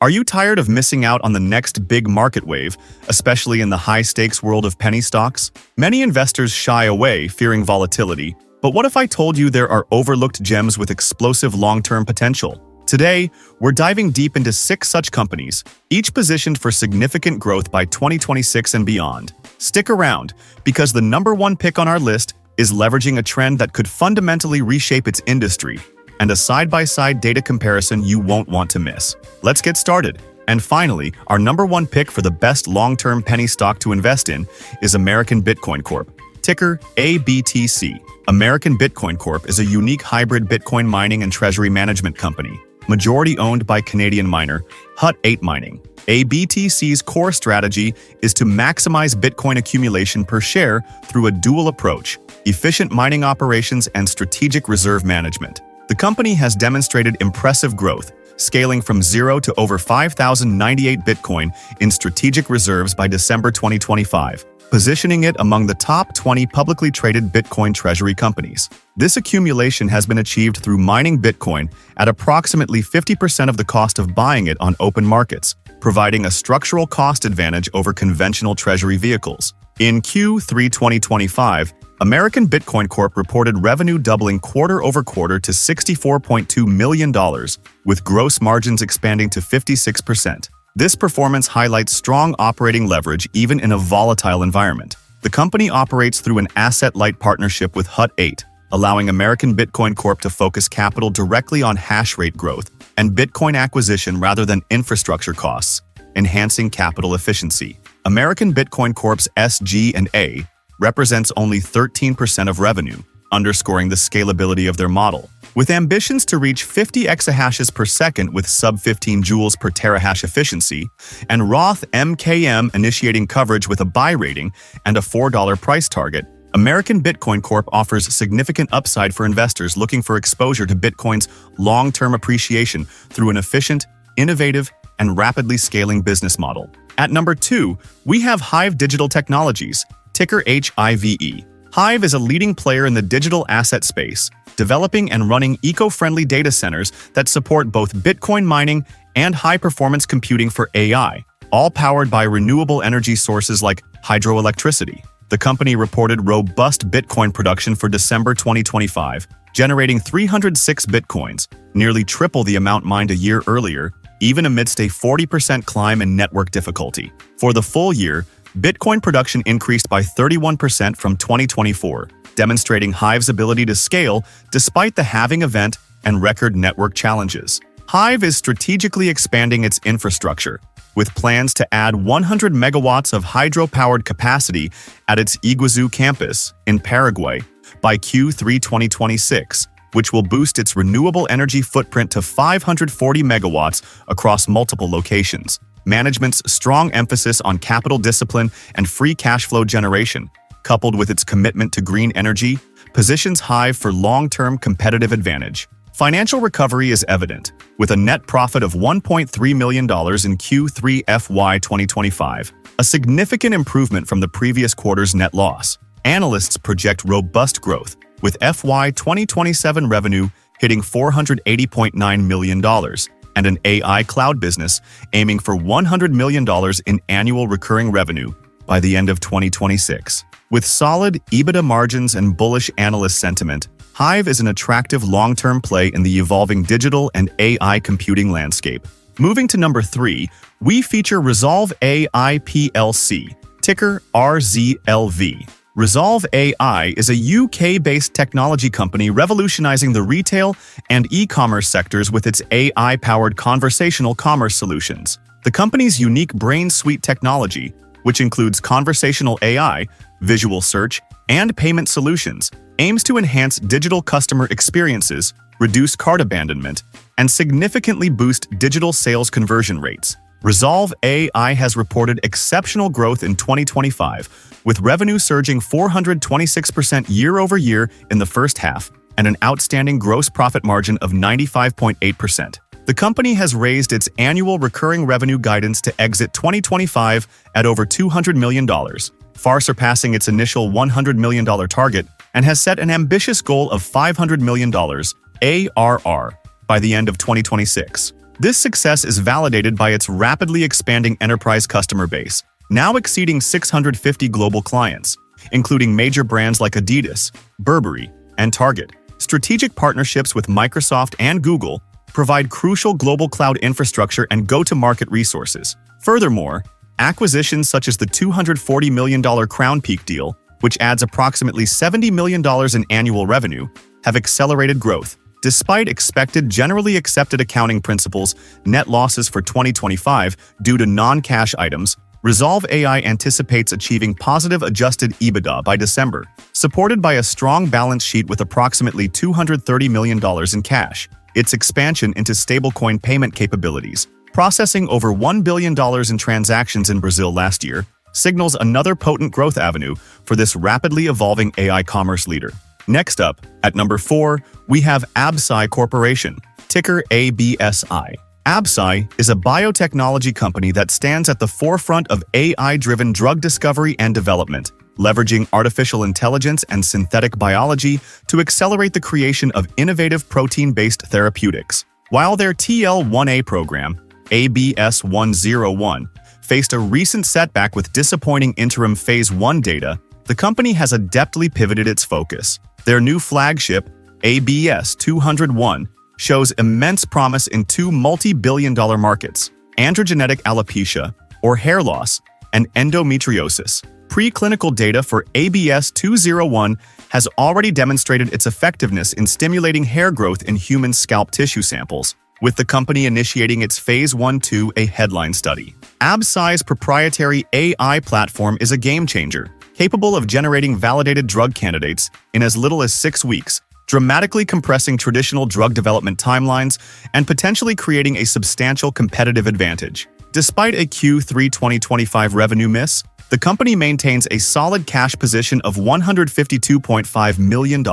Are you tired of missing out on the next big market wave, especially in the high-stakes world of penny stocks? Many investors shy away, fearing volatility. But what if I told you there are overlooked gems with explosive long-term potential? Today, we're diving deep into 6 such companies, each positioned for significant growth by 2026 and beyond. Stick around, because the number 1 pick on our list is leveraging a trend that could fundamentally reshape its industry, and a side-by-side data comparison you won't want to miss. Let's get started. And finally, our number 1 pick for the best long-term penny stock to invest in is American Bitcoin Corp, ticker ABTC. American Bitcoin Corp is a unique hybrid Bitcoin mining and treasury management company, majority owned by Canadian miner Hut 8 Mining. ABTC's core strategy is to maximize Bitcoin accumulation per share through a dual approach: efficient mining operations and strategic reserve management. The company has demonstrated impressive growth, scaling from 0 to over 5,098 Bitcoin in strategic reserves by December 2025, positioning it among the top 20 publicly traded Bitcoin treasury companies. This accumulation has been achieved through mining Bitcoin at approximately 50% of the cost of buying it on open markets, providing a structural cost advantage over conventional treasury vehicles. In Q3 2025, American Bitcoin Corp reported revenue doubling quarter-over-quarter to $64.2 million, with gross margins expanding to 56%. This performance highlights strong operating leverage even in a volatile environment. The company operates through an asset-light partnership with Hut 8, allowing American Bitcoin Corp to focus capital directly on hash rate growth and Bitcoin acquisition rather than infrastructure costs, enhancing capital efficiency. American Bitcoin Corp's SG&A represents only 13% of revenue, underscoring the scalability of their model. With ambitions to reach 50 exahashes per second with sub-15 joules per terahash efficiency, and Roth MKM initiating coverage with a buy rating and a $4 price target, American Bitcoin Corp offers significant upside for investors looking for exposure to Bitcoin's long-term appreciation through an efficient, innovative, and rapidly scaling business model. At number 2, we have Hive Digital Technologies, ticker HIVE. Hive is a leading player in the digital asset space, developing and running eco-friendly data centers that support both Bitcoin mining and high-performance computing for AI, all powered by renewable energy sources like hydroelectricity. The company reported robust Bitcoin production for December 2025, generating 306 Bitcoins, nearly triple the amount mined a year earlier, even amidst a 40% climb in network difficulty. For the full year, Bitcoin production increased by 31% from 2024, demonstrating Hive's ability to scale despite the halving event and record network challenges. Hive is strategically expanding its infrastructure, with plans to add 100 megawatts of hydro-powered capacity at its Iguazu campus in Paraguay by Q3 2026, which will boost its renewable energy footprint to 540 megawatts across multiple locations. Management's strong emphasis on capital discipline and free cash flow generation, coupled with its commitment to green energy, positions Hive for long-term competitive advantage. Financial recovery is evident, with a net profit of $1.3 million in Q3 FY 2025, a significant improvement from the previous quarter's net loss. Analysts project robust growth, with FY 2027 revenue hitting $480.9 million, and an AI cloud business aiming for $100 million in annual recurring revenue by the end of 2026. With solid EBITDA margins and bullish analyst sentiment, Hive is an attractive long-term play in the evolving digital and AI computing landscape. Moving to number 3, we feature Resolve AI plc, ticker RZLV. Resolve AI is a UK-based technology company revolutionizing the retail and e-commerce sectors with its AI-powered conversational commerce solutions. The company's unique Brain Suite technology, which includes conversational AI, visual search, and payment solutions, aims to enhance digital customer experiences, reduce cart abandonment, and significantly boost digital sales conversion rates. Resolve AI has reported exceptional growth in 2025, with revenue surging 426% year-over-year in the first half and an outstanding gross profit margin of 95.8%. The company has raised its annual recurring revenue guidance to exit 2025 at over $200 million, far surpassing its initial $100 million target, and has set an ambitious goal of $500 million ARR by the end of 2026. This success is validated by its rapidly expanding enterprise customer base, now exceeding 650 global clients, including major brands like Adidas, Burberry, and Target. Strategic partnerships with Microsoft and Google provide crucial global cloud infrastructure and go-to-market resources. Furthermore, acquisitions such as the $240 million Crown Peak deal, which adds approximately $70 million in annual revenue, have accelerated growth. Despite expected generally accepted accounting principles net losses for 2025 due to non-cash items, Resolve AI anticipates achieving positive adjusted EBITDA by December, supported by a strong balance sheet with approximately $230 million in cash. Its expansion into stablecoin payment capabilities, processing over $1 billion in transactions in Brazil last year, signals another potent growth avenue for this rapidly evolving AI commerce leader. Next up, at number 4, we have Absci Corporation, ticker ABSI. Absci is a biotechnology company that stands at the forefront of AI-driven drug discovery and development, leveraging artificial intelligence and synthetic biology to accelerate the creation of innovative protein-based therapeutics. While their TL1A program, ABS101, faced a recent setback with disappointing interim Phase 1 data, the company has adeptly pivoted its focus. Their new flagship, ABS201, shows immense promise in two multi-billion-dollar markets: androgenetic alopecia, or hair loss, and endometriosis. Preclinical data for ABS201 has already demonstrated its effectiveness in stimulating hair growth in human scalp tissue samples, with the company initiating its Phase 1/2A headline study. Absci's proprietary AI platform is a game-changer, capable of generating validated drug candidates in as little as 6 weeks, dramatically compressing traditional drug development timelines and potentially creating a substantial competitive advantage. Despite a Q3 2025 revenue miss, the company maintains a solid cash position of $152.5 million,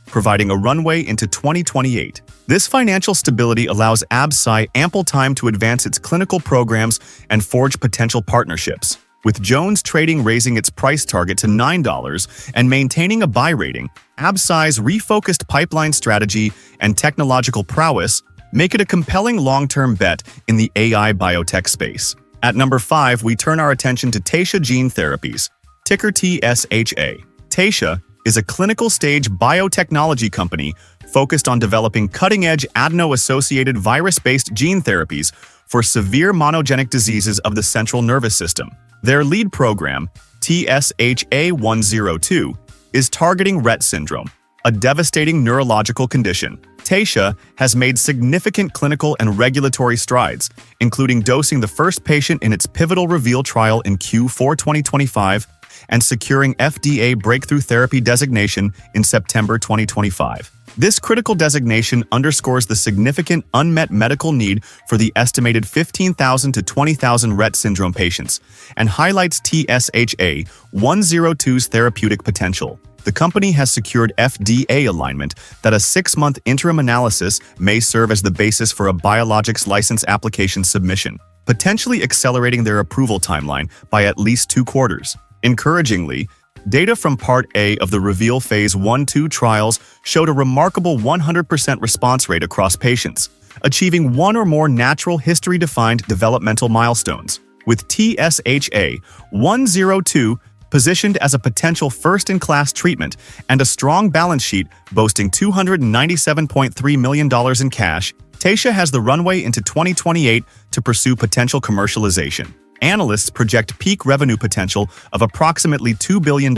providing a runway into 2028. This financial stability allows Absci ample time to advance its clinical programs and forge potential partnerships. With Jones Trading raising its price target to $9 and maintaining a buy rating, Absci's refocused pipeline strategy and technological prowess make it a compelling long-term bet in the AI biotech space. At number 5, we turn our attention to Taysha Gene Therapies, ticker TSHA. Taysha is a clinical-stage biotechnology company focused on developing cutting-edge adeno-associated virus-based gene therapies for severe monogenic diseases of the central nervous system. Their lead program, TSHA-102, is targeting Rett syndrome, a devastating neurological condition. Taysha has made significant clinical and regulatory strides, including dosing the first patient in its pivotal REVEAL trial in Q4 2025 and securing FDA Breakthrough Therapy designation in September 2025. This critical designation underscores the significant unmet medical need for the estimated 15,000 to 20,000 Rett syndrome patients and highlights TSHA-102's therapeutic potential. The company has secured FDA alignment that a 6-month interim analysis may serve as the basis for a biologics license application submission, potentially accelerating their approval timeline by at least 2 quarters. Encouragingly, data from Part A of the REVEAL Phase 1/2 trials showed a remarkable 100% response rate across patients, achieving one or more natural history-defined developmental milestones, with TSHA-102 positioned as a potential first-in-class treatment and a strong balance sheet boasting $297.3 million in cash. Taysha has the runway into 2028 to pursue potential commercialization. Analysts project peak revenue potential of approximately $2 billion,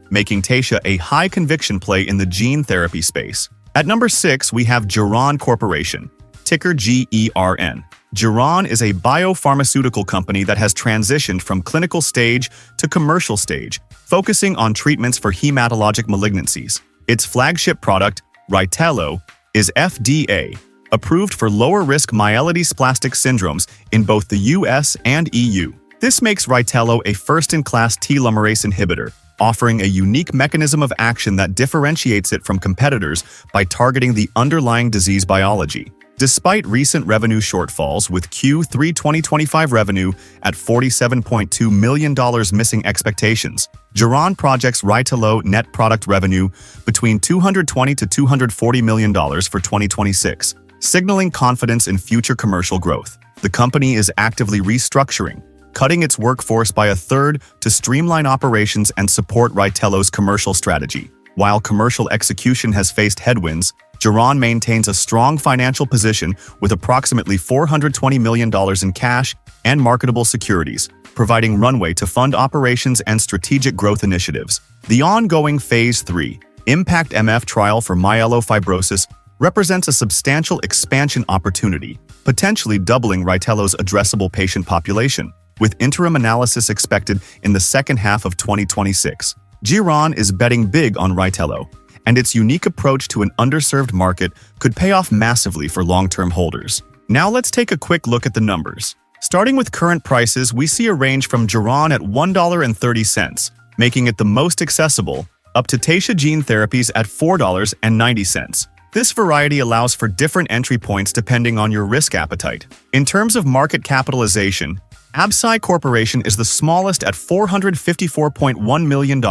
making Taysha a high-conviction play in the gene therapy space. At number 6, we have Geron Corporation, ticker GERN. Geron is a biopharmaceutical company that has transitioned from clinical stage to commercial stage, focusing on treatments for hematologic malignancies. Its flagship product, RYTELO, is FDA approved for lower-risk myelodysplastic syndromes in both the US and EU. This makes RYTELO a first-in-class telomerase inhibitor, offering a unique mechanism of action that differentiates it from competitors by targeting the underlying disease biology. Despite recent revenue shortfalls, with Q3 2025 revenue at $47.2 million missing expectations, Geron projects RYTELO net product revenue between $220 to $240 million for 2026, signaling confidence in future commercial growth. The company is actively restructuring, cutting its workforce by a third to streamline operations and support Rytelo's commercial strategy. While commercial execution has faced headwinds, Geron maintains a strong financial position with approximately $420 million in cash and marketable securities, providing runway to fund operations and strategic growth initiatives. The ongoing Phase 3 Impact MF trial for myelofibrosis represents a substantial expansion opportunity, potentially doubling Rytelo's addressable patient population, with interim analysis expected in the second half of 2026. Geron is betting big on Rytelo, and its unique approach to an underserved market could pay off massively for long-term holders. Now let's take a quick look at the numbers. Starting with current prices, we see a range from Geron at $1.30, making it the most accessible, up to Taysha Gene Therapies at $4.90. This variety allows for different entry points depending on your risk appetite. In terms of market capitalization, Absci Corporation is the smallest at $454.1 million,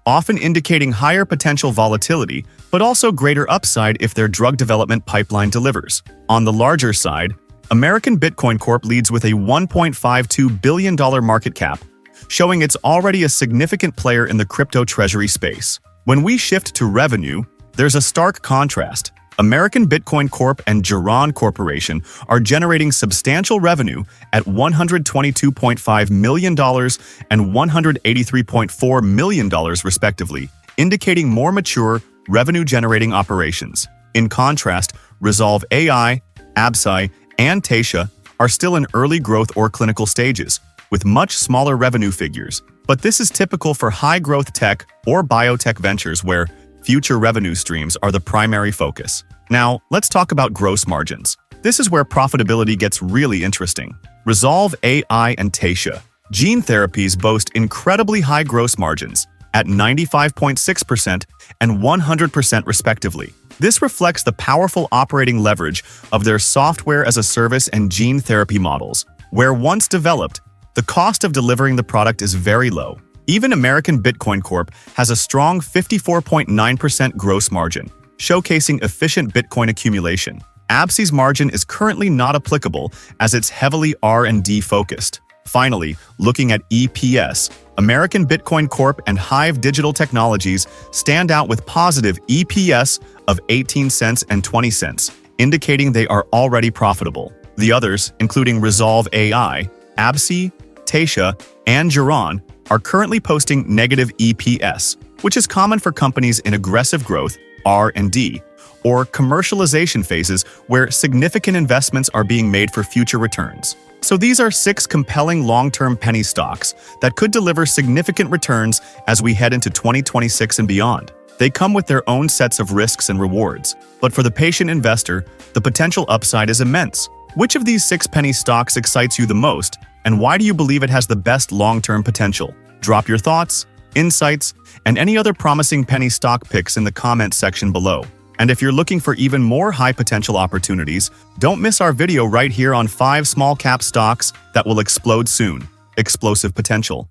often indicating higher potential volatility, but also greater upside if their drug development pipeline delivers. On the larger side, American Bitcoin Corp leads with a $1.52 billion market cap, showing it's already a significant player in the crypto treasury space. When we shift to revenue, there's a stark contrast. American Bitcoin Corp and Geron Corporation are generating substantial revenue at $122.5 million and $183.4 million respectively, indicating more mature, revenue-generating operations. In contrast, Resolve AI, Absci, and Taysha are still in early growth or clinical stages, with much smaller revenue figures. But this is typical for high-growth tech or biotech ventures where future revenue streams are the primary focus. Now, let's talk about gross margins. This is where profitability gets really interesting. Resolve AI and Taysha Gene Therapies boast incredibly high gross margins at 95.6% and 100% respectively. This reflects the powerful operating leverage of their software-as-a-service and gene therapy models, where once developed, the cost of delivering the product is very low. Even American Bitcoin Corp has a strong 54.9% gross margin, showcasing efficient Bitcoin accumulation. Absci's margin is currently not applicable as it's heavily R&D focused. Finally, looking at EPS, American Bitcoin Corp and Hive Digital Technologies stand out with positive EPS of 18 cents and 20 cents, indicating they are already profitable. The others, including Resolve AI, Absci, Taysha, and Geron, are currently posting negative EPS, which is common for companies in aggressive growth, R&D, or commercialization phases where significant investments are being made for future returns. So these are 6 compelling long-term penny stocks that could deliver significant returns as we head into 2026 and beyond. They come with their own sets of risks and rewards, but for the patient investor, the potential upside is immense. Which of these 6 penny stocks excites you the most, and why do you believe it has the best long-term potential? Drop your thoughts, insights, and any other promising penny stock picks in the comments section below. And if you're looking for even more high-potential opportunities, don't miss our video right here on 5 small-cap stocks that will explode soon. Explosive potential.